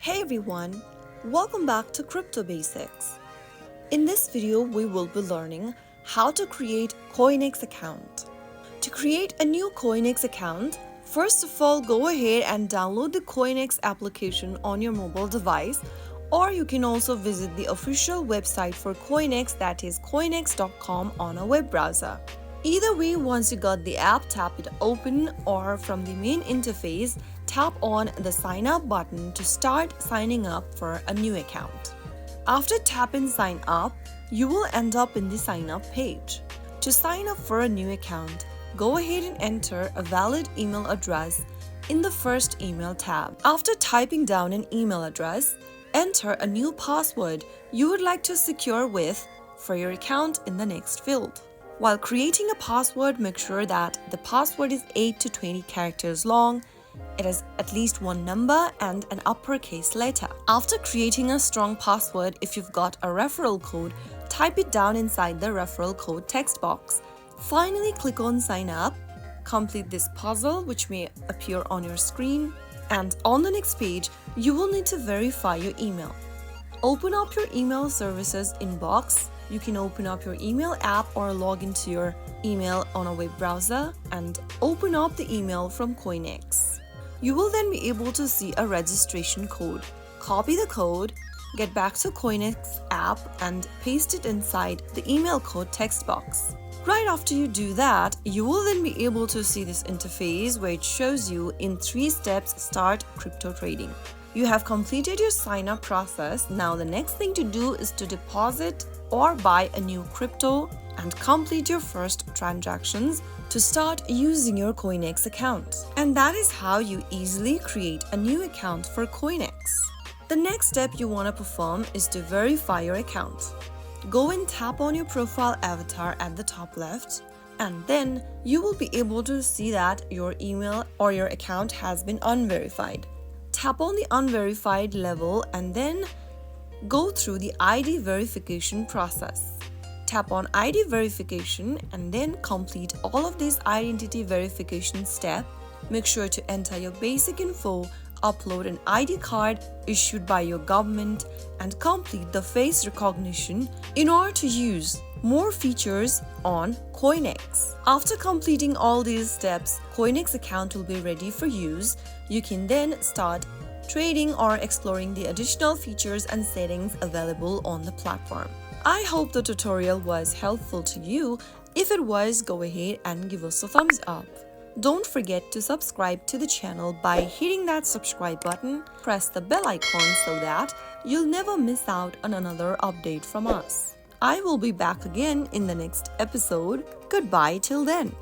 Hey everyone, welcome back to Crypto Basics. In this video, we will be learning how to create CoinEx account. To create a new CoinEx account, first of all, go ahead and download the CoinEx application on your mobile device, or you can also visit the official website for CoinEx, that is coinex.com, on a web browser. Either way, once you got the app, tap it open, or from the main interface, tap on the sign up button to start signing up for a new account. After tapping sign up, you will end up in the sign up page. To sign up for a new account, go ahead and enter a valid email address in the first email tab. After typing down an email address, enter a new password you would like to secure with for your account in the next field. While creating a password, make sure that the password is 8 to 20 characters long, it has at least one number and an uppercase letter. After creating a strong password, if you've got a referral code, type it down inside the referral code text box. Finally, click on sign up, complete this puzzle which may appear on your screen, and on the next page, you will need to verify your email. Open up your email services inbox. You can open up your email app or log into your email on a web browser and open up the email from CoinEx. You will then be able to see a registration code. Copy the code, get back to CoinEx app and paste it inside the email code text box. Right after you do that, you will then be able to see this interface where it shows you in 3 steps start crypto trading. You have completed your sign up process. Now the next thing to do is to deposit or buy a new crypto and complete your first transactions to start using your CoinEx account. And that is how you easily create a new account for CoinEx. The next step you want to perform is to verify your account. Go and tap on your profile avatar at the top left, and then you will be able to see that your email or your account has been unverified. Tap on the unverified level and then go through the ID verification process. Tap on ID verification and then complete all of these identity verification steps. Make sure to enter your basic info, upload an ID card issued by your government, and complete the face recognition in order to use more features on CoinEx. After completing all these steps, CoinEx account will be ready for use. You can then start trading or exploring the additional features and settings available on the platform. I hope the tutorial was helpful to you. If it was, go ahead and give us a thumbs up. Don't forget to subscribe to the channel by hitting that subscribe button. Press the bell icon so that you'll never miss out on another update from us. I will be back again in the next episode. Goodbye till then.